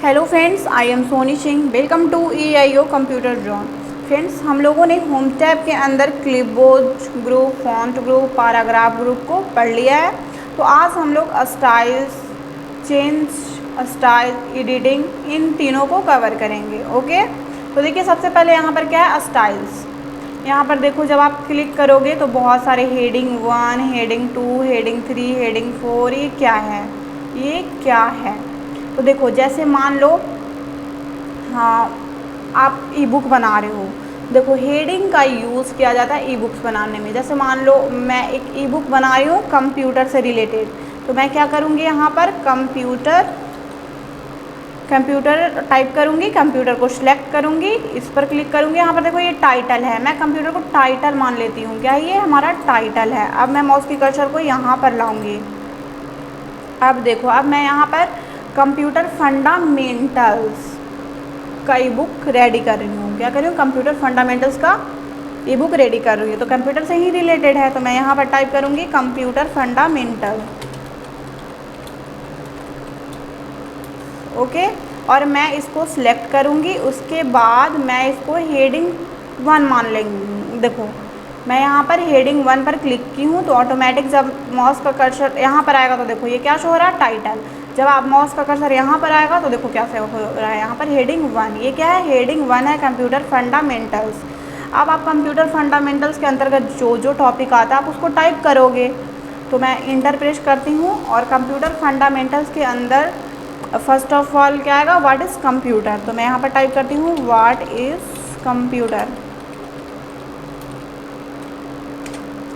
Hello friends, I am Soni Singh. Welcome to EIO computer zone. Friends, हम लोगों ने home tab के अंदर clipboard group, font group, paragraph group को पढ़ लिया है। तो आज हम लोग स्टाइल्स, चेंज स्टाइल, एडिटिंग, इन तीनों को कवर करेंगे। ओके, तो देखिए सबसे पहले यहाँ पर क्या है, स्टाइल्स। यहाँ पर देखो, जब आप क्लिक करोगे तो बहुत सारे हेडिंग 1, हेडिंग 2, हेडिंग 3, हेडिंग 4, ये क्या है, ये क्या है। तो देखो, जैसे मान लो, हाँ, आप ई बुक बना रहे हो। देखो, हेडिंग का यूज़ किया जाता है ई बुक्स बनाने में। जैसे मान लो मैं एक ई बुक बना रही हूँ कंप्यूटर से रिलेटेड, तो मैं क्या करूँगी, यहाँ पर कंप्यूटर टाइप करूँगी, कंप्यूटर को सिलेक्ट करूँगी, इस पर क्लिक करूँगी। यहाँ पर देखो ये टाइटल है, मैं कंप्यूटर को टाइटल मान लेती हूँ। क्या ये हमारा टाइटल है। अब मैं माउस की कर्सर को यहाँ पर लाऊँगी। अब देखो, अब मैं यहाँ पर कंप्यूटर फंडामेंटल्स का ई बुक रेडी कर रही हूँ। क्या कर रही हूँ, कंप्यूटर फंडामेंटल्स का ई बुक रेडी कर रही हूँ। तो कंप्यूटर से ही रिलेटेड है, तो मैं यहाँ पर टाइप करूँगी कंप्यूटर फंडामेंटल। ओके, और मैं इसको सिलेक्ट करूँगी। उसके बाद मैं इसको हेडिंग 1 मान लेंगी। देखो, मैं यहाँ पर हेडिंग 1 पर क्लिक की हूँ, तो ऑटोमेटिक जब माउस का कर्सर यहाँ पर आएगा तो देखो ये क्या शो हो रहा है, टाइटल। जब आप माउस का कर्सर यहाँ पर आएगा तो देखो क्या हो रहा है, यहाँ पर हेडिंग 1। ये क्या है, हेडिंग 1 है कंप्यूटर फंडामेंटल्स। अब आप कंप्यूटर फंडामेंटल्स के अंतर्गत जो जो टॉपिक आता है आप उसको टाइप करोगे। तो मैं इंटर प्रेस करती हूँ और कंप्यूटर फंडामेंटल्स के अंदर फर्स्ट ऑफ ऑल क्या आएगा, व्हाट इज़ कंप्यूटर। तो मैं यहाँ पर टाइप करती हूँ व्हाट इज़ कंप्यूटर।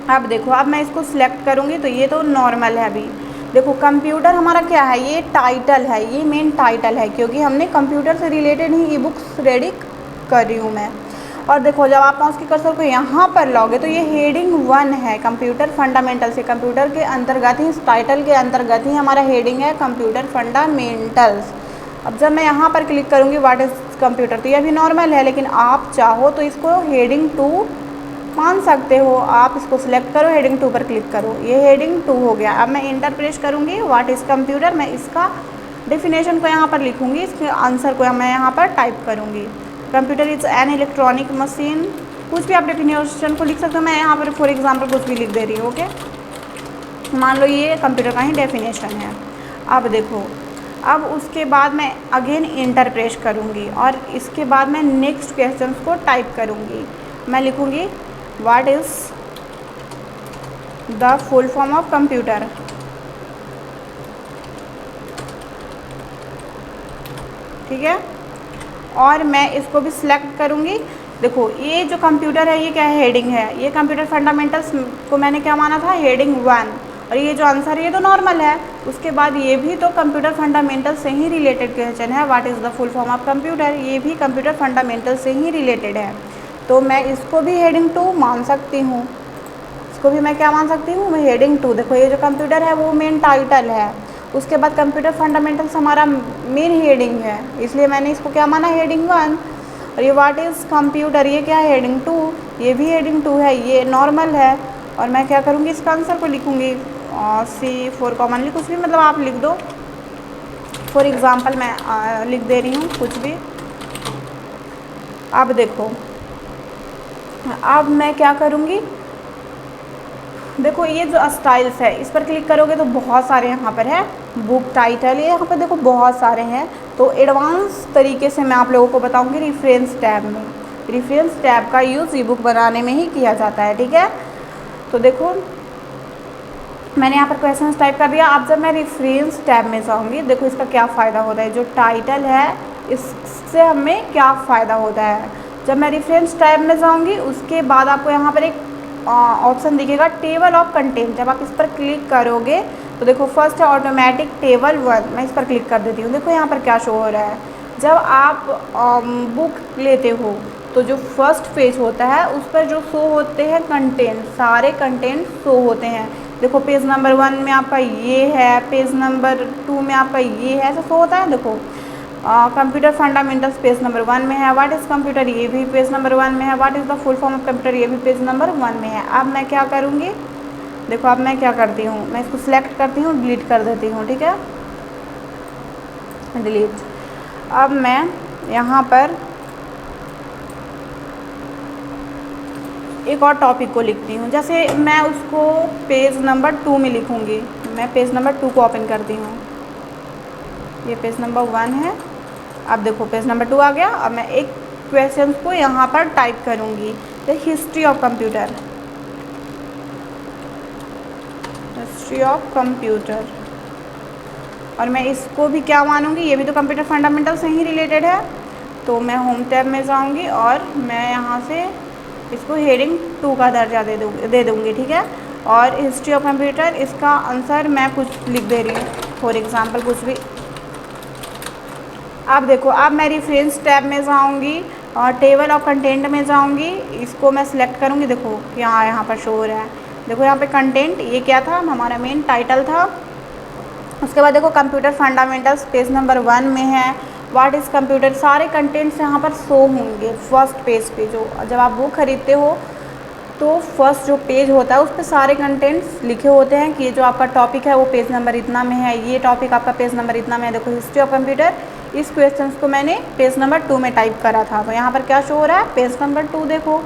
अब देखो, अब मैं इसको सिलेक्ट करूँगी तो ये तो नॉर्मल है। अभी देखो, कंप्यूटर हमारा क्या है, ये टाइटल है, ये मेन टाइटल है, क्योंकि हमने कंप्यूटर से रिलेटेड ही ई बुक्स रेडी कर रही हूँ मैं। और देखो, जब आप माउस की कर्सर को यहाँ पर लाओगे तो ये हेडिंग 1 है कंप्यूटर फंडामेंटल से। कंप्यूटर के अंतर्गत ही, इस टाइटल के अंतर्गत ही हमारा हेडिंग है कंप्यूटर फंडामेंटल्स। अब जब मैं यहाँ पर क्लिक करूँगी व्हाट इज़ कंप्यूटर, तो ये भी नॉर्मल है, लेकिन आप चाहो तो इसको हेडिंग 2 मान सकते हो। आप इसको सिलेक्ट करो, हेडिंग 2 पर क्लिक करो, ये हेडिंग 2 हो गया। अब मैं इंटर प्रेस करूँगी, व्हाट इज़ कंप्यूटर। मैं इसका डेफिनेशन को यहाँ पर लिखूँगी, इसके आंसर को मैं यहाँ पर टाइप करूँगी। Computer is an electronic machine. कुछ भी आप डेफिनेशन को लिख सकते हो, मैं यहाँ पर फॉर एग्जाम्पल कुछ भी लिख दे रही हूँ। ओके, मान लो ये कंप्यूटर का ही डेफिनेशन है। अब देखो, अब उसके बाद मैं अगेन इंटर प्रेस करूँगी और इसके बाद मैं नेक्स्ट क्वेश्चन को टाइप करूँगी। मैं लिखूँगी what is the full form of computer. ठीक है, और मैं इसको भी सिलेक्ट करूँगी। देखो, ये जो कंप्यूटर है ये क्या है, हेडिंग है। ये कंप्यूटर फंडामेंटल्स को मैंने क्या माना था, हेडिंग 1। और ये जो आंसर है ये तो नॉर्मल है। उसके बाद ये भी तो कंप्यूटर फंडामेंटल से ही रिलेटेड क्वेश्चन है, what is the full form of computer. ये भी कंप्यूटर फंडामेंटल से ही रिलेटेड है, तो मैं इसको भी हेडिंग 2 मान सकती हूँ। इसको भी मैं क्या मान सकती हूँ, मैं हेडिंग 2। देखो, ये जो कंप्यूटर है वो मेन टाइटल है। उसके बाद कंप्यूटर फंडामेंटल्स हमारा मेन हेडिंग है, इसलिए मैंने इसको क्या माना, हेडिंग 1। और ये व्हाट इज़ कंप्यूटर, ये क्या है, हेडिंग 2। ये भी हेडिंग 2 है, ये नॉर्मल है। और मैं क्या करूँगी, इसका आंसर को लिखूँगी C4 कॉमनली, कुछ भी मतलब आप लिख दो। फॉर एग्ज़ाम्पल मैं लिख दे रही हूँ कुछ भी। अब देखो, अब मैं क्या करूँगी, देखो ये जो स्टाइल्स है इस पर क्लिक करोगे तो बहुत सारे यहाँ पर है, बुक टाइटल, ये यहाँ पर देखो बहुत सारे हैं। तो एडवांस तरीके से मैं आप लोगों को बताऊँगी रेफरेंस टैब में। रेफरेंस टैब का यूज़ ई बुक बनाने में ही किया जाता है। ठीक है, तो देखो मैंने यहाँ पर क्वेश्चन टाइप कर दिया। अब जब मैं रेफरेंस टैब में जाऊँगी, देखो इसका क्या फ़ायदा होता है, जो टाइटल है इससे हमें क्या फ़ायदा होता है। जब मैं रेफरेंस टैब में जाऊँगी उसके बाद आपको यहाँ पर एक ऑप्शन दिखेगा टेबल ऑफ कंटेंट। जब आप इस पर क्लिक करोगे तो देखो फर्स्ट है ऑटोमेटिक टेबल 1। मैं इस पर क्लिक कर देती हूँ। देखो यहाँ पर क्या शो हो रहा है, जब आप बुक लेते हो तो जो फर्स्ट पेज होता है उस पर जो शो होते हैं कंटेंट, सारे कंटेंट शो होते हैं। देखो, पेज नंबर 1 में आपका ये है, पेज नंबर 2 में आपका ये है, ऐसा शो होता है। देखो, कंप्यूटर फंडामेंटल्स पेज नंबर 1 में है, व्हाट इज़ कंप्यूटर ये भी पेज नंबर 1 में है, what is the full form of computer ये भी पेज नंबर 1 में है। अब मैं क्या करूँगी, देखो अब मैं क्या करती हूँ, मैं इसको सिलेक्ट करती हूँ, डिलीट कर देती हूँ। ठीक है, डिलीट। अब मैं यहाँ पर एक और टॉपिक को लिखती हूँ। जैसे मैं उसको पेज नंबर 2 में लिखूँगी। मैं पेज नंबर 2 को ओपन करती हूँ। ये पेज नंबर 1 है। अब देखो पेज नंबर 2 आ गया। अब मैं एक क्वेश्चन को यहाँ पर टाइप करूँगी, the history of computer. History of computer. और मैं इसको भी क्या मानूँगी, ये भी तो कंप्यूटर फंडामेंटल से ही रिलेटेड है। तो मैं होम टैब में जाऊँगी और मैं यहाँ से इसको हेडिंग 2 का दर्जा दे दूँगी, ठीक है। और हिस्ट्री ऑफ कंप्यूटर, इसका आंसर मैं कुछ लिख दे रही हूँ, फॉर एग्ज़ाम्पल कुछ भी। अब देखो, अब मैं रेफरेंस टैब में जाऊँगी और टेबल ऑफ कंटेंट में जाऊँगी। इसको मैं सिलेक्ट करूँगी। देखो यहाँ पर शो हो रहा है। देखो यहाँ पे कंटेंट, ये क्या था, हमारा मेन टाइटल था। उसके बाद देखो कंप्यूटर फंडामेंटल्स पेज नंबर 1 में है। व्हाट इज़ कंप्यूटर, सारे कंटेंट्स यहाँ पर शो होंगे फर्स्ट पेज पे। जो जब आप बुक खरीदते हो तो फर्स्ट जो पेज होता है उस पर सारे कंटेंट्स लिखे होते हैं कि ये जो आपका टॉपिक है वो पेज नंबर इतना में है, ये टॉपिक आपका पेज नंबर इतना में है। देखो हिस्ट्री ऑफ कंप्यूटर, इस क्वेश्चन को मैंने पेज नंबर 2 में टाइप करा था, तो यहाँ पर क्या शो हो रहा है, पेज नंबर 2। देखो,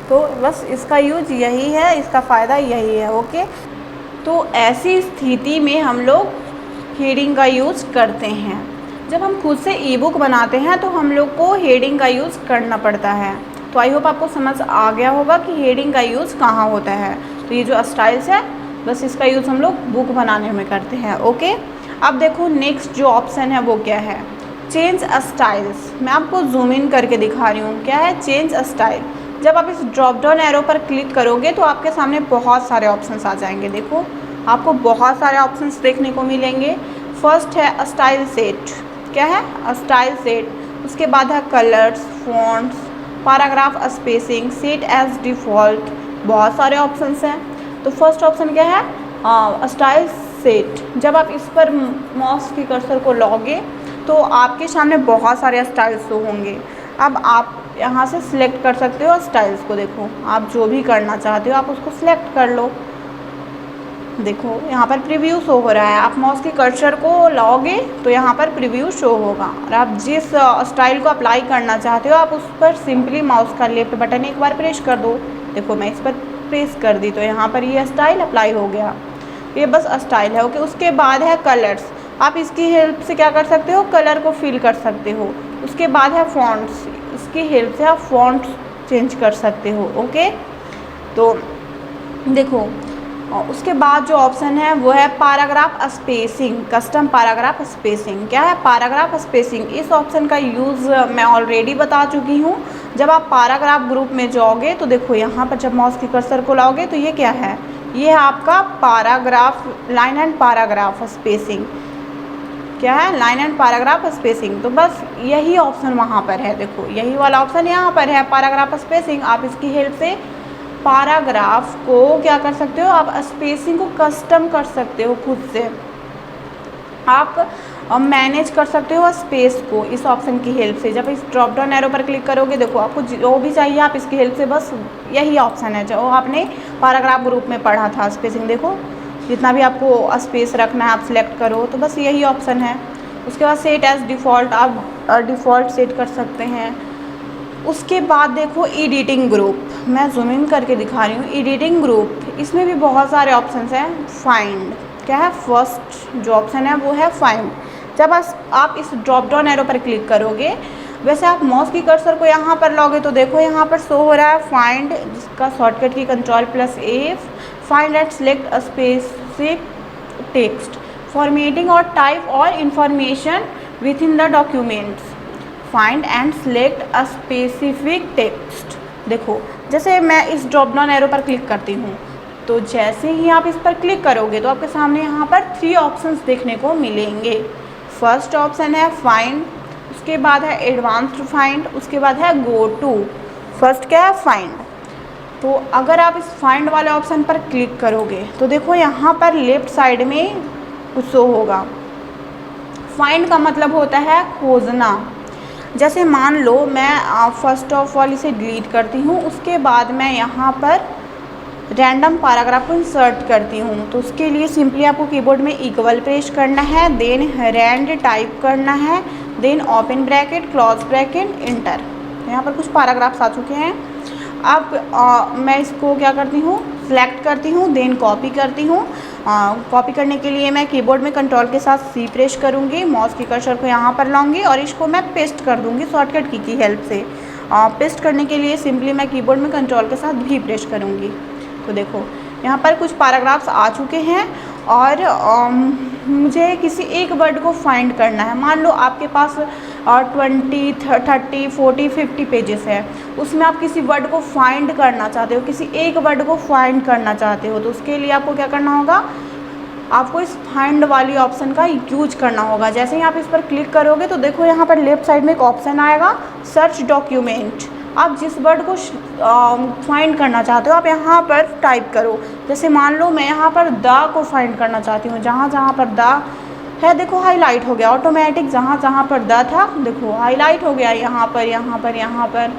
तो बस इसका यूज यही है, इसका फ़ायदा यही है। ओके, तो ऐसी स्थिति में हम लोग हेडिंग का यूज़ करते हैं। जब हम खुद से ई बुक बनाते हैं तो हम लोग को हेडिंग का यूज़ करना पड़ता है। तो आई होप आपको समझ आ गया होगा कि हेडिंग का यूज़ कहाँ होता है। तो ये जो स्टाइल्स है, बस इसका यूज़ हम लोग बुक बनाने में करते हैं। ओके, अब देखो नेक्स्ट जो ऑप्शन है वो क्या है, चेंज स्टाइल्स। मैं आपको जूम इन करके दिखा रही हूँ, क्या है, चेंज स्टाइल। जब आप इस ड्रॉप डाउन एरो पर क्लिक करोगे तो आपके सामने बहुत सारे ऑप्शंस आ जाएंगे। देखो, आपको बहुत सारे ऑप्शंस देखने को मिलेंगे। फर्स्ट है स्टाइल सेट। क्या है, स्टाइल सेट। उसके बाद है colours, fonts, paragraph spacing, set as default. बहुत सारे ऑप्शंस हैं। तो फर्स्ट ऑप्शन क्या है, स्टाइल सेट। जब आप इस पर माउस की कर्सर को लाओगे तो आपके सामने बहुत सारे स्टाइल्स शो होंगे। अब आप यहाँ से सिलेक्ट कर सकते हो स्टाइल्स को। देखो, आप जो भी करना चाहते हो आप उसको सिलेक्ट कर लो। देखो यहाँ पर प्रीव्यू शो हो रहा है। आप माउस की कर्सर को लाओगे तो यहाँ पर प्रीव्यू शो होगा, और आप जिस स्टाइल को अप्लाई करना चाहते हो आप उस पर सिंपली माउस का लेफ्ट बटन एक बार प्रेस कर दो। देखो मैं इस पर प्रेस कर दी तो यहाँ पर ये स्टाइल अप्लाई हो गया। ये बस स्टाइल है। ओके, उसके बाद है कलर्स। आप इसकी हेल्प से क्या कर सकते हो, कलर को फिल कर सकते हो। उसके बाद है फॉन्ट्स। इसकी हेल्प से आप फॉन्ट्स चेंज कर सकते हो। ओके, तो देखो, और उसके बाद जो ऑप्शन है वो है paragraph spacing, custom paragraph spacing. क्या है, पैराग्राफ स्पेसिंग। इस ऑप्शन का यूज़ मैं ऑलरेडी बता चुकी हूँ। जब आप पैराग्राफ ग्रुप में जाओगे तो देखो यहाँ पर जब माउस की कर्सर को लाओगे तो ये क्या है, ये है आपका paragraph, line and paragraph spacing. क्या है, लाइन एंड पैराग्राफ स्पेसिंग। तो बस यही ऑप्शन वहाँ पर है। देखो यही वाला ऑप्शन यहाँ पर है, पैराग्राफ स्पेसिंग। आप इसकी हेल्प से पैराग्राफ को क्या कर सकते हो, आप स्पेसिंग को कस्टम कर सकते हो खुद से। आप मैनेज कर सकते हो स्पेस को इस ऑप्शन की हेल्प से। जब इस ड्रॉप डाउन एरो पर क्लिक करोगे, देखो आपको जो भी चाहिए आप इसकी हेल्प से, बस यही ऑप्शन है जो आपने पैराग्राफ ग्रुप में पढ़ा था, स्पेसिंग। देखो जितना भी आपको स्पेस रखना है आप सिलेक्ट करो, तो बस यही ऑप्शन है। उसके बाद सेट एज डिफ़ॉल्ट, आप डिफ़ॉल्ट सेट कर सकते हैं। उसके बाद देखो एडिटिंग ग्रुप, मैं जूम इन करके दिखा रही हूँ। एडिटिंग ग्रुप, इसमें भी बहुत सारे ऑप्शंस हैं। फाइंड, क्या है, फर्स्ट जो ऑप्शन है वो है फाइंड। जब आप इस ड्रॉप डाउन एरो पर क्लिक करोगे, वैसे आप माउस की कर्सर को यहाँ पर लाओगे तो देखो यहाँ पर शो हो रहा है फाइंड, जिसका शॉर्टकट की Ctrl+A। Find and select a specific text, formatting और टाइप और information with in the documents. Find and select a specific text. देखो जैसे मैं इस ड्रॉप डाउन एरो पर क्लिक करती हूँ तो जैसे ही आप इस पर क्लिक करोगे तो आपके सामने यहाँ पर 3 ऑप्शंस देखने को मिलेंगे। फर्स्ट ऑप्शन है फाइंड, उसके बाद है एडवांस्ड फाइंड, उसके बाद है गो टू। फर्स्ट क्या है, फाइंड। तो अगर आप इस फाइंड वाले ऑप्शन पर क्लिक करोगे तो देखो यहाँ पर लेफ्ट साइड में कुछ शो होगा। फाइंड का मतलब होता है खोजना। जैसे मान लो मैं फर्स्ट ऑफ ऑल इसे डिलीट करती हूँ, उसके बाद मैं यहाँ पर रैंडम पैराग्राफ को इंसर्ट करती हूँ। तो उसके लिए सिंपली आपको कीबोर्ड में इक्वल प्रेस करना है, देन रैंड टाइप करना है, then open bracket, close bracket, enter. यहाँ पर कुछ पैराग्राफ्स आ चुके हैं। अब मैं इसको क्या करती हूँ, सिलेक्ट करती हूँ, देन कॉपी करती हूँ। कॉपी करने के लिए मैं कीबोर्ड में कंट्रोल के साथ सी प्रेस करूँगी, माउस की कर्सर को यहाँ पर लाऊंगी और इसको मैं पेस्ट कर दूँगी शॉर्टकट की हेल्प से। पेस्ट करने के लिए सिंपली मैं कीबोर्ड में कंट्रोल के साथ भी प्रेस करूँगी। तो देखो यहाँ पर कुछ पैराग्राफ्स आ चुके हैं और मुझे किसी एक वर्ड को फाइंड करना है। मान लो आपके पास 20, 30, 40, 50 पेजेस है, उसमें आप किसी वर्ड को फाइंड करना चाहते हो, किसी एक वर्ड को फाइंड करना चाहते हो, तो उसके लिए आपको क्या करना होगा, आपको इस फाइंड वाली ऑप्शन का यूज करना होगा। जैसे ही आप इस पर क्लिक करोगे तो देखो यहाँ पर लेफ्ट साइड में एक ऑप्शन आएगा सर्च डॉक्यूमेंट। आप जिस वर्ड को फाइंड करना चाहते हो आप यहाँ पर टाइप करो। जैसे मान लो मैं यहाँ पर द को फाइंड करना चाहती हूँ, जहाँ जहाँ पर द है देखो हाईलाइट हो गया ऑटोमेटिक, जहाँ जहाँ पर द था देखो हाईलाइट हो गया यहाँ पर, यहाँ पर, यहाँ पर।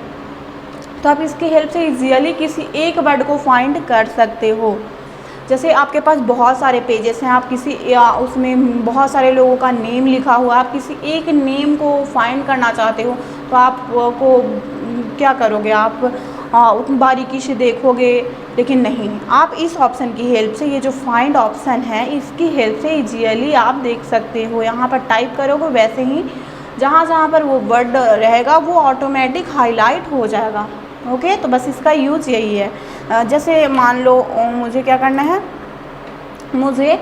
तो आप इसकी हेल्प से इजीली किसी एक वर्ड को फाइंड कर सकते हो। जैसे आपके पास बहुत सारे पेजेस हैं, आप किसी उसमें बहुत सारे लोगों का नेम लिखा हुआ, आप किसी एक नेम को फाइंड करना चाहते हो तो आपको क्या करोगे, आप उतनी बारीकी से देखोगे, लेकिन नहीं, आप इस ऑप्शन की हेल्प से, ये जो फाइंड ऑप्शन है इसकी हेल्प से इजीली आप देख सकते हो। यहाँ पर टाइप करोगे वैसे ही जहाँ जहाँ पर वो वर्ड रहेगा वो ऑटोमेटिक हाईलाइट हो जाएगा। ओके, तो बस इसका यूज़ यही है। जैसे मान लो मुझे क्या करना है, मुझे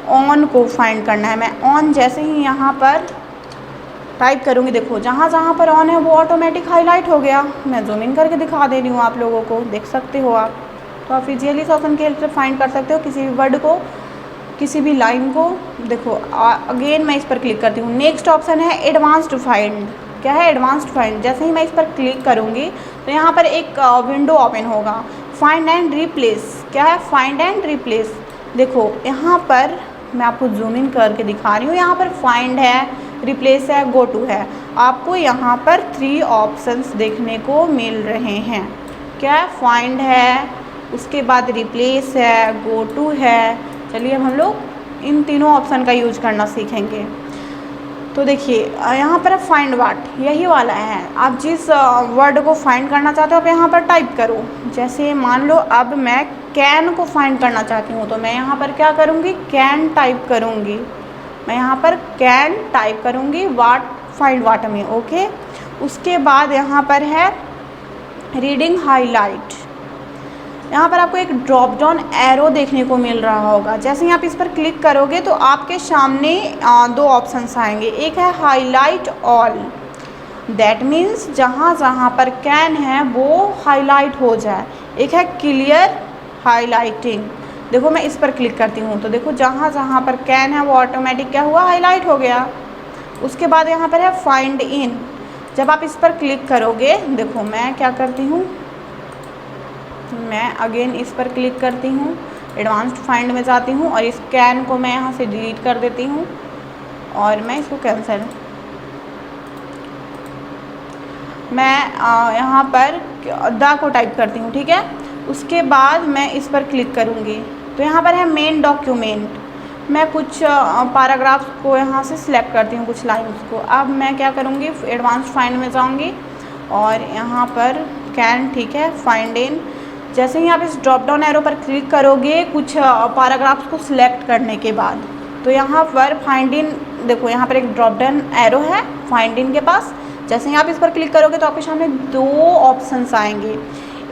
ऑन को फाइंड करना है। मैं ऑन जैसे ही यहाँ पर टाइप करूँगी देखो जहाँ जहाँ पर ऑन है वो ऑटोमेटिक हाईलाइट हो गया। मैं जूम इन करके दिखा दे रही हूँ आप लोगों को, देख सकते हो आप। तो आप इजीली इस ऑप्शन की हेल्प से फाइंड कर सकते हो किसी भी वर्ड को, किसी भी लाइन को। देखो अगेन मैं इस पर क्लिक करती हूँ। नेक्स्ट ऑप्शन है एडवांस्ड फाइंड। क्या है एडवांस्ड फाइंड? जैसे ही मैं इस पर क्लिक करूँगी तो यहाँ पर एक विंडो ओपन होगा, फाइंड एंड रिप्लेस। क्या है? Find and replace. देखो यहाँ पर मैं आपको जूम इन करके दिखा रही हूँ, यहाँ पर फाइंड है, रिप्लेस है, गो टू है। आपको यहाँ पर 3 ऑप्शंस देखने को मिल रहे हैं। क्या है? फाइंड है, उसके बाद रिप्लेस है, गो टू है। चलिए अब हम लोग इन तीनों ऑप्शन का यूज करना सीखेंगे। तो देखिए यहाँ पर फाइंड वाट यही वाला है। आप जिस वर्ड को फाइंड करना चाहते हो आप यहाँ पर टाइप करो। जैसे मान लो अब मैं कैन को फाइंड करना चाहती हूँ तो मैं यहाँ पर क्या करूँगी, कैन टाइप करूँगी। मैं यहाँ पर कैन टाइप करूँगी वाट, फाइंड वाट में। ओके, उसके बाद यहाँ पर है रीडिंग हाईलाइट। यहाँ पर आपको एक ड्रॉप डाउन एरो देखने को मिल रहा होगा। जैसे ही आप इस पर क्लिक करोगे तो आपके सामने 2 ऑप्शंस आएंगे। एक है हाईलाइट ऑल, दैट मीन्स जहाँ जहाँ पर कैन है वो हाईलाइट हो जाए। एक है क्लियर हाईलाइटिंग। देखो मैं इस पर क्लिक करती हूँ तो देखो जहाँ जहाँ पर कैन है वो ऑटोमेटिक क्या हुआ, हाईलाइट हो गया। उसके बाद यहाँ पर है फाइंड इन। जब आप इस पर क्लिक करोगे देखो मैं क्या करती हूँ, मैं अगेन इस पर क्लिक करती हूँ, एडवांस्ड फाइंड में जाती हूँ और इस कैन को मैं यहाँ से डिलीट कर देती हूँ और मैं इसको कैंसिल। मैं यहाँ पर द को टाइप करती हूँ, ठीक है। उसके बाद मैं इस पर क्लिक करूँगी तो यहाँ पर है मेन डॉक्यूमेंट। मैं कुछ पैराग्राफ्स को यहाँ से सिलेक्ट करती हूँ, कुछ लाइन्स को। अब मैं क्या करूँगी, एडवांस्ड फाइंड में जाऊँगी और यहाँ पर कैन, ठीक है, फाइंड इन। जैसे ही आप इस ड्रॉप डाउन एरो पर क्लिक करोगे कुछ पैराग्राफ्स को सिलेक्ट करने के बाद तो यहाँ पर फाइंड इन, देखो यहाँ पर एक ड्रॉप डाउन एरो है फाइंड इन के पास। जैसे ही आप इस पर क्लिक करोगे तो आपके सामने 2 ऑप्शंस आएंगे।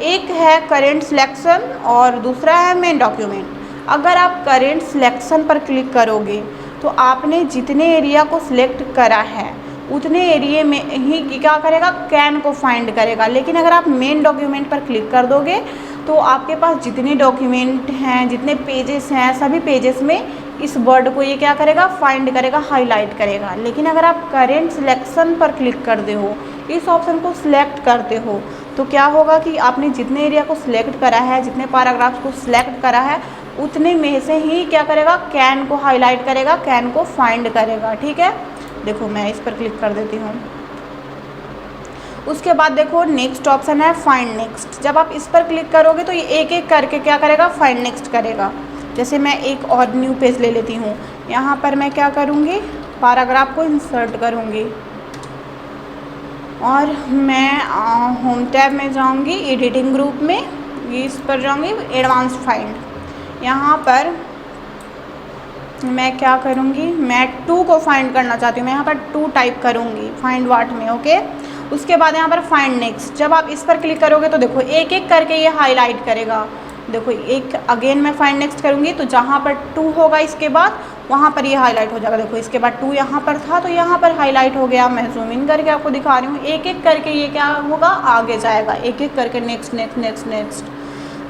एक है करेंट सिलेक्शन और दूसरा है मेन डॉक्यूमेंट। अगर आप करेंट सिलेक्शन पर क्लिक करोगे तो आपने जितने एरिया को सिलेक्ट करा है उतने एरिया में ही क्या करेगा, कैन को फाइंड करेगा। लेकिन अगर आप मेन डॉक्यूमेंट पर क्लिक कर दोगे तो आपके पास जितने डॉक्यूमेंट हैं, जितने पेजेस हैं, सभी पेजेस में इस वर्ड को ये क्या करेगा, फाइंड करेगा, हाईलाइट करेगा। लेकिन अगर आप करेंट सिलेक्शन पर क्लिक करते हो, इस ऑप्शन को सिलेक्ट करते हो तो क्या होगा कि आपने जितने एरिया को सिलेक्ट करा है, जितने पैराग्राफ्स को सिलेक्ट करा है उतने में से ही क्या करेगा, कैन को हाईलाइट करेगा, कैन को फाइंड करेगा। ठीक है, देखो मैं इस पर क्लिक कर देती हूँ। उसके बाद देखो नेक्स्ट ऑप्शन है फाइंड नेक्स्ट। जब आप इस पर क्लिक करोगे तो ये एक एक करके क्या करेगा, फाइंड नेक्स्ट करेगा। जैसे मैं एक और न्यू पेज ले लेती हूँ। यहाँ पर मैं क्या करूँगी, पैराग्राफ को इंसर्ट करूँगी। और मैं होम टैब में जाऊंगी, एडिटिंग ग्रुप में, इस पर जाऊंगी, एडवांस फाइंड। यहाँ पर मैं क्या करूँगी, मैं 2 को फाइंड करना चाहती हूँ, मैं यहाँ पर 2 टाइप करूँगी फाइंड व्हाट में, ओके। उसके बाद यहाँ पर फाइंड नेक्स्ट, जब आप इस पर क्लिक करोगे तो देखो एक एक करके ये हाईलाइट करेगा। देखो एक अगेन मैं फाइंड नेक्स्ट करूँगी तो जहाँ पर 2 होगा इसके बाद वहाँ पर ये हाईलाइट हो जाएगा। देखो इसके बाद 2 यहाँ पर था तो यहाँ पर हाईलाइट हो गया। मैं जूम इन करके आपको दिखा रही हूँ, एक एक करके ये क्या होगा, आगे जाएगा, एक एक करके नेक्स्ट नेक्स्ट नेक्स्ट नेक्स्ट।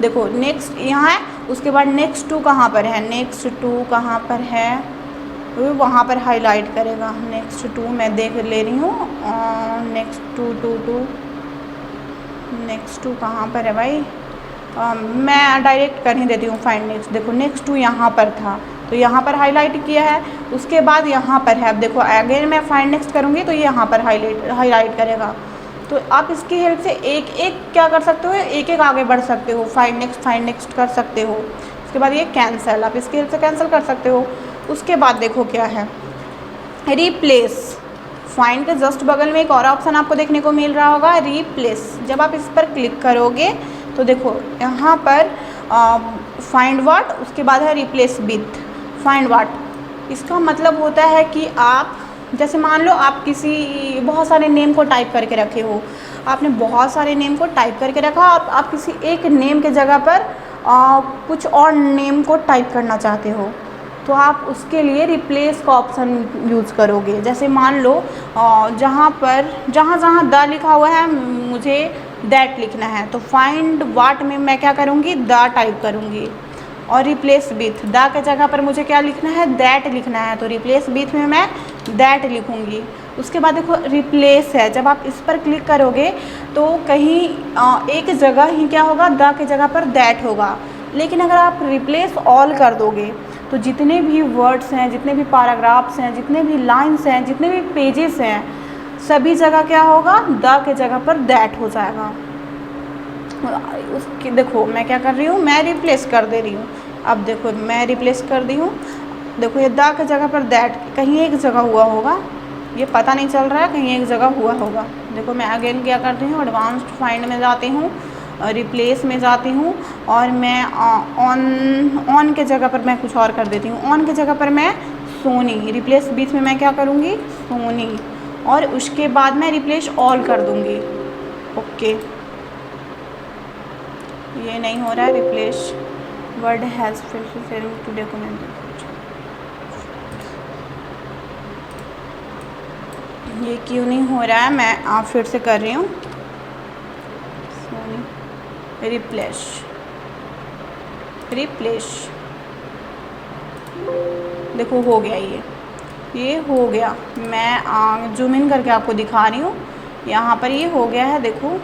देखो नेक्स्ट यहाँ है, उसके बाद नेक्स्ट 2 कहाँ पर है, नेक्स्ट 2 कहाँ पर है, वहाँ पर हाईलाइट करेगा। नेक्स्ट 2 मैं देख ले रही हूँ, नेक्स्ट 2 नेक्स्ट 2 कहाँ पर है भाई, मैं डायरेक्ट कर ही देती हूँ फाइंड नेक्स्ट। देखो नेक्स्ट 2 यहाँ पर था तो यहाँ पर हाईलाइट किया है, उसके बाद यहाँ पर है। अब देखो अगेन मैं फाइंड नेक्स्ट करूँगी तो ये यहाँ पर हाईलाइट करेगा। तो आप इसकी हेल्प से एक एक क्या कर सकते हो, एक एक आगे बढ़ सकते हो, फाइंड नेक्स्ट कर सकते हो। उसके बाद ये कैंसिल, आप इसकी हेल्प से कैंसिल कर सकते हो। उसके बाद देखो क्या है, रिप्लेस। फाइंड के जस्ट बगल में एक और ऑप्शन आपको देखने को मिल रहा होगा, रिप्लेस। जब आप इस पर क्लिक करोगे तो देखो यहाँ पर फाइंड व्हाट, उसके बाद है रिप्लेस विथ फाइंड व्हाट। इसका मतलब होता है कि आप जैसे मान लो आप किसी बहुत सारे नेम को टाइप करके रखे हो, आपने बहुत सारे नेम को टाइप करके रखा, आप किसी एक नेम के जगह पर कुछ और नेम को टाइप करना चाहते हो तो आप उसके लिए रिप्लेस का ऑप्शन यूज़ करोगे। जैसे मान लो जहाँ द लिखा हुआ है मुझे दैट लिखना है तो फाइंड व्हाट में मैं क्या करूँगी, द टाइप करूँगी। और रिप्लेस विथ, द के जगह पर मुझे क्या लिखना है, दैट लिखना है तो रिप्लेस विथ में मैं दैट लिखूँगी। उसके बाद देखो रिप्लेस है, जब आप इस पर क्लिक करोगे तो कहीं एक जगह ही क्या होगा, द के जगह पर दैट होगा। लेकिन अगर आप रिप्लेस ऑल कर दोगे तो जितने भी वर्ड्स हैं, जितने भी पैराग्राफ्स हैं, जितने भी लाइन्स हैं, जितने भी पेजेस हैं, सभी जगह क्या होगा, द के जगह पर दैट हो जाएगा। उसकी देखो मैं क्या कर रही हूँ, मैं रिप्लेस कर दे रही हूँ। अब देखो मैं रिप्लेस कर दी हूँ, देखो ये द के जगह पर दैट कहीं एक जगह हुआ होगा, ये पता नहीं चल रहा है, कहीं एक जगह हुआ होगा। देखो मैं अगेन क्या करती हूँ, एडवांस्ड फाइंड में जाती हूँ, रिप्लेस में जाती हूँ और मैं ऑन के जगह पर मैं कुछ और कर देती हूँ। ऑन के जगह पर मैं सोनी, रिप्लेस बीच में मैं क्या करूँगी, सोनी, और उसके बाद मैं रिप्लेस ऑल कर दूँगी। ओके ये नहीं हो रहा है, replace word has film to document. ये क्यों नहीं हो रहा है, मैं फिर से कर रही हूँ, रिप्लेस देखो हो गया, ये हो गया। मैं जूम इन करके आपको दिखा रही हूँ, यहाँ पर ये हो गया है। देखो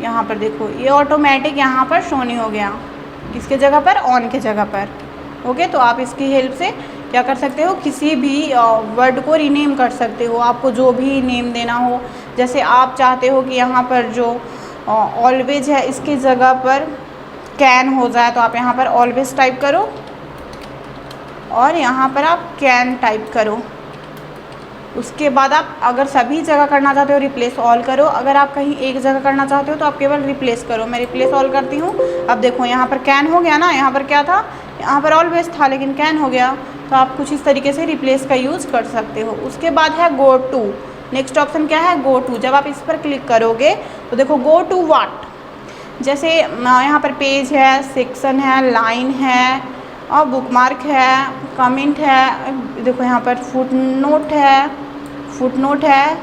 यहाँ पर देखो ये ऑटोमेटिक यहाँ पर शो नहीं हो गया, किसके जगह पर, ऑन के जगह पर। ओके तो आप इसकी हेल्प से क्या कर सकते हो, किसी भी वर्ड को रीनेम कर सकते हो, आपको जो भी नेम देना हो। जैसे आप चाहते हो कि यहाँ पर जो ऑलवेज है इसकी जगह पर कैन हो जाए तो आप यहाँ पर ऑलवेज टाइप करो और यहाँ पर आप कैन टाइप करो। उसके बाद आप अगर सभी जगह करना चाहते हो रिप्लेस ऑल करो, अगर आप कहीं एक जगह करना चाहते हो तो आप केवल रिप्लेस करो। मैं रिप्लेस ऑल करती हूँ। अब देखो यहाँ पर कैन हो गया ना, यहाँ पर क्या था, यहाँ पर ऑलवेज था लेकिन कैन हो गया। तो आप कुछ इस तरीके से रिप्लेस का यूज़ कर सकते हो। उसके बाद है गो टू, नेक्स्ट ऑप्शन क्या है, गो टू। जब आप इस पर क्लिक करोगे तो देखो गो टू व्हाट, जैसे यहाँ पर पेज है, सेक्शन है, लाइन है और बुकमार्क है, कमेंट है, देखो यहाँ पर फुट नोट है,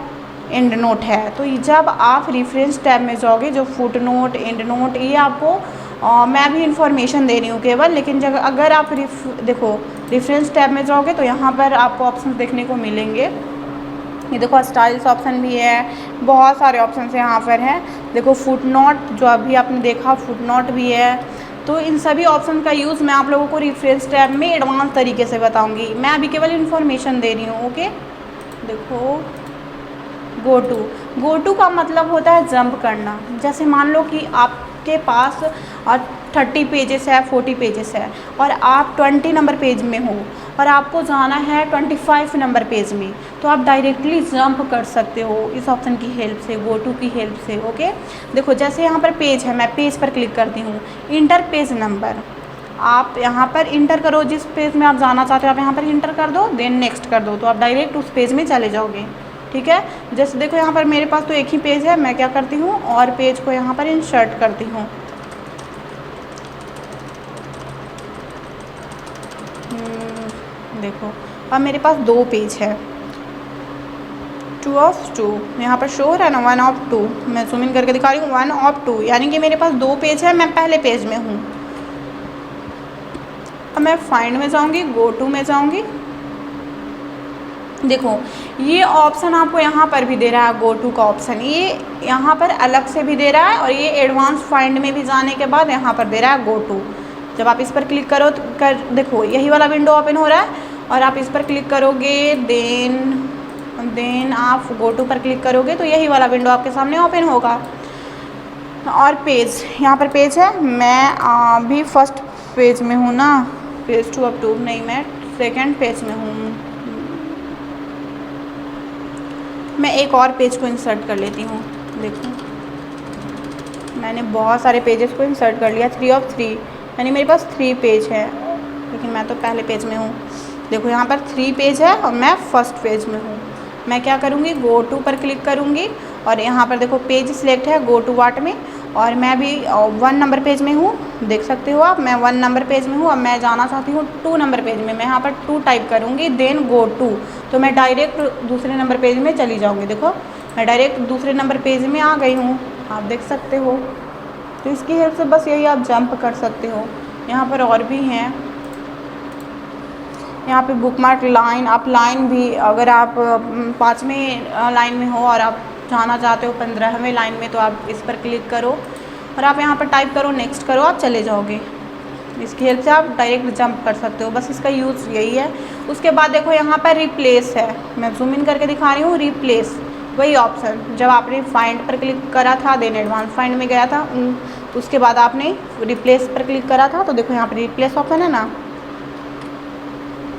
एंड नोट है। तो जब आप रेफरेंस टैब में जाओगे, जो फुट नोट, एंड नोट, ये आपको मैं भी इंफॉर्मेशन दे रही हूँ केवल, लेकिन अगर आप देखो रेफरेंस टैब में जाओगे तो यहाँ पर आपको ऑप्शन देखने को मिलेंगे। ये देखो स्टाइल्स ऑप्शन भी है, बहुत सारे ऑप्शन यहाँ पर है। देखो फुट नोट, जो अभी आपने देखा फुट नोट भी है। तो इन सभी ऑप्शन का यूज़ मैं आप लोगों को रेफरेंस टैब में एडवांस तरीके से बताऊंगी, मैं अभी केवल इन्फॉर्मेशन दे रही हूँ। ओके देखो गो टू का मतलब होता है जंप करना। जैसे मान लो कि आपके पास 30 पेजेस है, 40 पेजेस है और आप 20 नंबर पेज में हो और आपको जाना है 25 नंबर पेज में, तो तो आप डायरेक्टली जंप कर सकते हो इस ऑप्शन की हेल्प से, गो टू की हेल्प से। ओके, देखो जैसे यहाँ पर पेज है, मैं पेज पर क्लिक करती हूँ, इंटर पेज नंबर, आप यहाँ पर इंटर करो, जिस पेज में आप जाना चाहते हो आप यहाँ पर इंटर कर दो, देन नेक्स्ट कर दो, तो आप डायरेक्ट उस पेज में चले जाओगे। ठीक है, जैसे देखो यहाँ पर मेरे पास तो एक ही पेज है, मैं क्या करती हूँ और पेज को यहाँ पर इंसर्ट करती हूँ। देखो अब मेरे पास 2 पेज है, 2 ऑफ 2 यहाँ पर शो हो रहा है ना, 1 ऑफ 2, मैं जूम इन करके दिखा रही हूँ, 1 ऑफ 2, यानी कि मेरे पास 2 पेज है, मैं पहले पेज में हूँ। अब मैं फाइंड में जाऊँगी, गो टू में जाऊँगी, देखो ये ऑप्शन आपको यहाँ पर भी दे रहा है, गो टू का ऑप्शन ये यहाँ पर अलग से भी दे रहा है, और ये एडवांस फाइंड में भी जाने के बाद यहाँ पर दे रहा है गो टू। जब आप इस पर क्लिक करो तो देखो यही वाला विंडो ओपन हो रहा है, और आप इस पर क्लिक करोगे, देन आप गो टू पर क्लिक करोगे तो यही वाला विंडो आपके सामने ओपन होगा। और पेज, यहाँ पर पेज है, मैं भी फर्स्ट पेज में हूँ ना, पेज 2 ऑफ 2 नहीं, मैं सेकेंड पेज में हूँ। मैं एक और पेज को इंसर्ट कर लेती हूँ, देखो मैंने बहुत सारे पेजेस को इंसर्ट कर लिया, 3 ऑफ 3, यानी मेरे पास 3 पेज है, लेकिन मैं तो पहले पेज में हूँ। देखो यहाँ पर 3 पेज है और मैं फर्स्ट पेज में हूँ। मैं क्या करूँगी, गो टू पर क्लिक करूँगी, और यहाँ पर देखो पेज सिलेक्ट है गो टू वाट में, और मैं भी 1 नंबर पेज में हूँ, देख सकते हो आप, मैं 1 नंबर पेज में हूँ। अब मैं जाना चाहती हूँ 2 नंबर पेज में, मैं यहाँ पर 2 टाइप करूँगी, देन गो टू, तो मैं डायरेक्ट दूसरे नंबर पेज में चली जाऊँगी। देखो मैं डायरेक्ट दूसरे नंबर पेज में आ गई हूँ, आप देख सकते हो। तो इसकी हेल्प से बस यही आप जंप कर सकते हो। यहाँ पर और भी हैं, यहाँ पे बुकमार्क लाइन, आप लाइन भी, अगर आप 5वें लाइन में हो और आप जाना चाहते हो 15वें लाइन में, तो आप इस पर क्लिक करो और आप यहाँ पर टाइप करो, नेक्स्ट करो, आप चले जाओगे। इसकी हेल्प से आप डायरेक्ट जंप कर सकते हो, बस इसका यूज़ यही है। उसके बाद देखो यहाँ पर रिप्लेस है, मैं जूम इन करके दिखा रही हूँ, रिप्लेस वही ऑप्शन जब आपने फाइंड पर क्लिक करा था, देन एडवांस फाइंड में गया था, उसके बाद आपने रिप्लेस पर क्लिक करा था, तो देखो यहाँ पर रिप्लेस ऑप्शन है ना,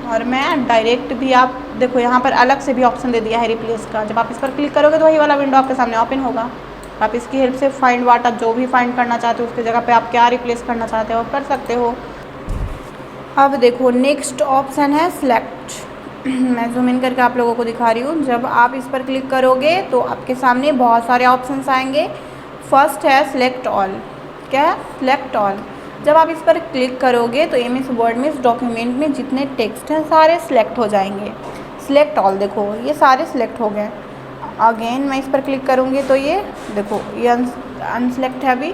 और मैं डायरेक्ट भी, आप देखो यहाँ पर अलग से भी ऑप्शन दे दिया है रिप्लेस का। जब आप इस पर क्लिक करोगे तो वही वाला विंडो आपके सामने ओपन होगा। आप इसकी हेल्प से फाइंड वाट, आप जो भी फाइंड करना चाहते हो उसकी जगह पे आप क्या रिप्लेस करना चाहते हो कर सकते हो। अब देखो नेक्स्ट ऑप्शन है सिलेक्ट। मैं जूम इन करके आप लोगों को दिखा रही हूँ। जब आप इस पर क्लिक करोगे तो आपके सामने बहुत सारे ऑप्शंस आएंगे। फर्स्ट है सिलेक्ट ऑल। क्या है? Select all. जब आप इस पर क्लिक करोगे तो एमएस वर्ड में इस डॉक्यूमेंट में जितने टेक्स्ट हैं सारे सिलेक्ट हो जाएंगे। सिलेक्ट ऑल, देखो ये सारे सिलेक्ट हो गए। अगेन मैं इस पर क्लिक करूँगी तो ये देखो ये अनसेलेक्ट है अभी।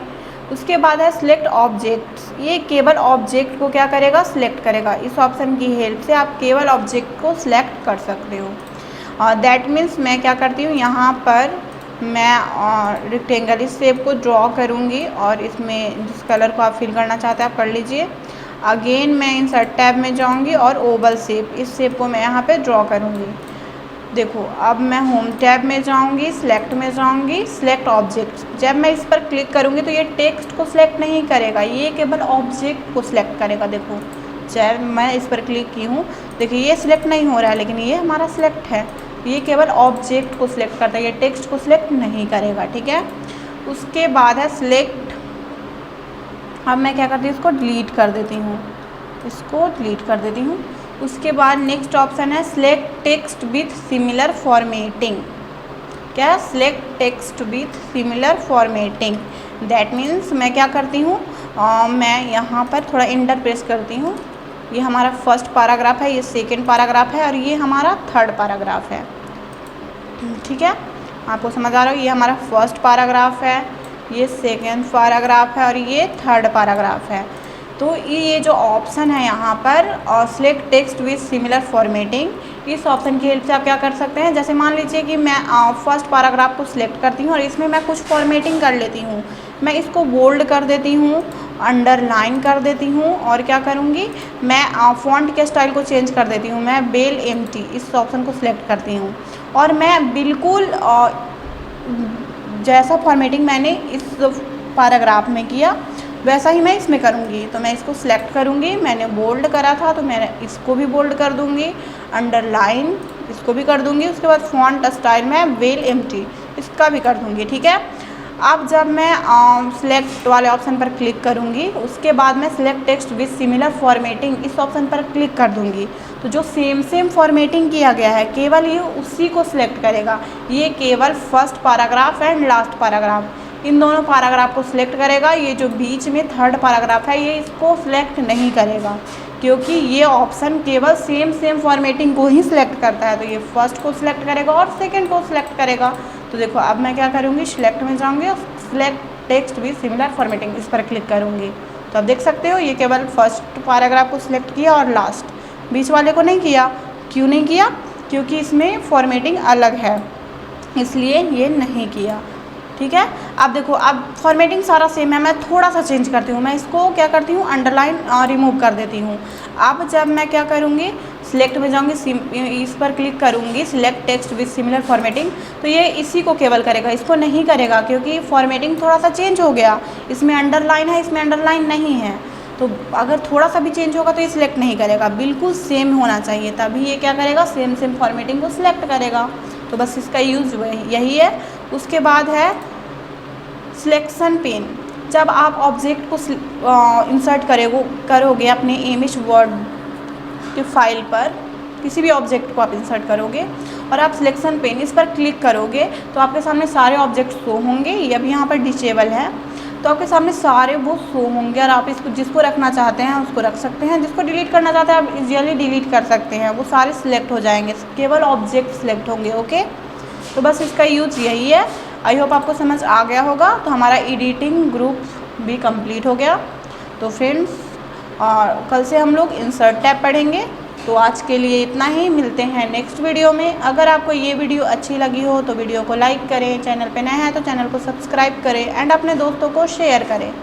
उसके बाद है सिलेक्ट ऑब्जेक्ट्स। ये केवल ऑब्जेक्ट को क्या करेगा? सिलेक्ट करेगा। इस ऑप्शन की हेल्प से आप केवल ऑब्जेक्ट को सिलेक्ट कर सकते हो। दैट मीन्स मैं क्या करती हूँ, यहाँ पर मैं रेक्टेंगल इस शेप को ड्रॉ करूँगी और इसमें जिस कलर को आप फिल करना चाहते हैं आप कर लीजिए। अगेन मैं इंसर्ट टैब में जाऊँगी और ओवल शेप, इस शेप को मैं यहाँ पे ड्रॉ करूँगी। देखो अब मैं होम टैब में जाऊँगी, सिलेक्ट में जाऊँगी, सिलेक्ट ऑब्जेक्ट। जब मैं इस पर क्लिक करूँगी तो ये टेक्स्ट को सिलेक्ट नहीं करेगा, ये केवल ऑब्जेक्ट को सिलेक्ट करेगा। देखो जब मैं इस पर क्लिक की हूँ, देखिए ये सिलेक्ट नहीं हो रहा है, लेकिन ये हमारा सिलेक्ट है। ये केवल ऑब्जेक्ट को सिलेक्ट करता है, ये टेक्स्ट को सिलेक्ट नहीं करेगा। ठीक है। उसके बाद है सिलेक्ट। अब मैं क्या करती हूँ, इसको डिलीट कर देती हूँ, इसको डिलीट कर देती हूँ। उसके बाद नेक्स्ट ऑप्शन है select text with similar formatting. क्या है? Select text with similar formatting. That means मैं क्या करती हूँ, मैं यहाँ पर थोड़ा इंटर प्रेस करती हूँ। ये हमारा फर्स्ट पैराग्राफ है, ये सेकंड पैराग्राफ है और ये हमारा थर्ड पैराग्राफ है। ठीक है, आपको समझ आ रहा है? ये हमारा फर्स्ट पैराग्राफ है, ये सेकंड पैराग्राफ है और ये थर्ड पैराग्राफ है। तो ये जो ऑप्शन है यहाँ पर select text with similar formatting, इस ऑप्शन की हेल्प से आप क्या कर सकते हैं, जैसे मान लीजिए कि मैं फर्स्ट पैराग्राफ को सिलेक्ट करती हूँ और इसमें मैं कुछ फॉर्मेटिंग कर लेती हूँ। मैं इसको बोल्ड कर देती हूँ, अंडरलाइन कर देती हूँ और क्या करूँगी, मैं फॉन्ट के स्टाइल को चेंज कर देती हूँ। मैं बेल एम्प्टी इस ऑप्शन को सिलेक्ट करती हूँ और मैं बिल्कुल जैसा फॉर्मेटिंग मैंने इस पैराग्राफ में किया वैसा ही मैं इसमें करूँगी। तो मैं इसको सिलेक्ट करूँगी, मैंने बोल्ड करा था तो मैं इसको भी बोल्ड कर दूँगी, अंडरलाइन, इस इसको भी कर दूँगी। उसके बाद फॉन्ट स्टाइल में वेल एम्प्टी, इसका भी कर दूँगी, ठीक है। अब जब मैं सिलेक्ट वाले ऑप्शन पर क्लिक करूँगी, उसके बाद मैं select text with similar formatting इस ऑप्शन पर क्लिक कर दूँगी। तो जो सेम फॉर्मेटिंग किया गया है केवल ये उसी को सिलेक्ट करेगा। ये केवल first paragraph and last paragraph, इन दोनों पैराग्राफ को सिलेक्ट करेगा। ये जो बीच में थर्ड पैराग्राफ है ये इसको सिलेक्ट नहीं करेगा, क्योंकि ये ऑप्शन केवल सेम फॉर्मेटिंग को ही सिलेक्ट करता है। तो ये फर्स्ट को सिलेक्ट करेगा और सेकंड को सिलेक्ट करेगा। तो देखो अब मैं क्या करूँगी, सिलेक्ट में जाऊँगी और select text with similar formatting इस पर क्लिक करूँगी। तो अब देख सकते हो ये केवल फर्स्ट पैराग्राफ को सिलेक्ट किया और लास्ट, बीच वाले को नहीं किया। क्यों नहीं किया? क्योंकि इसमें फॉर्मेटिंग अलग है, इसलिए ये नहीं किया, ठीक है। अब देखो अब फॉर्मेटिंग सारा सेम है, मैं थोड़ा सा चेंज करती हूँ। मैं इसको क्या करती हूँ, अंडरलाइन रिमूव कर देती हूँ। अब जब मैं क्या करूँगी, सिलेक्ट में जाऊँगी, इस पर क्लिक करूँगी, select text with similar formatting, तो ये इसी को केवल करेगा, इसको नहीं करेगा, क्योंकि फॉर्मेटिंग थोड़ा सा चेंज हो गया। इसमें अंडरलाइन है, इसमें अंडरलाइन नहीं है। तो अगर थोड़ा सा भी चेंज होगा तो ये सिलेक्ट नहीं करेगा, बिल्कुल सेम होना चाहिए, तभी ये क्या करेगा, सेम फॉर्मेटिंग को सिलेक्ट करेगा। तो बस इसका यूज़ यही है। उसके बाद है सिलेक्शन पेन। जब आप ऑब्जेक्ट को इंसर्ट करोगे अपने इमेज वर्ड के फाइल पर, किसी भी ऑब्जेक्ट को आप इंसर्ट करोगे और आप सिलेक्शन पेन इस पर क्लिक करोगे तो आपके सामने सारे ऑब्जेक्ट शो होंगे। ये अभी यहाँ पर डिसेबल है, तो आपके सामने सारे वो शो होंगे और आप इसको जिसको रखना चाहते हैं उसको रख सकते हैं, जिसको डिलीट करना चाहते हैं आप इजीली डिलीट कर सकते हैं। वो सारे सिलेक्ट हो जाएंगे, केवल ऑब्जेक्ट सिलेक्ट होंगे, ओके। तो बस इसका यूज़ यही है। आई होप आपको समझ आ गया होगा। तो हमारा एडिटिंग ग्रुप भी कंप्लीट हो गया। तो फ्रेंड्स और कल से हम लोग इंसर्ट टैब पढ़ेंगे। तो आज के लिए इतना ही, मिलते हैं नेक्स्ट वीडियो में। अगर आपको ये वीडियो अच्छी लगी हो तो वीडियो को लाइक करें, चैनल पे नए हैं तो चैनल को सब्सक्राइब करें एंड अपने दोस्तों को शेयर करें।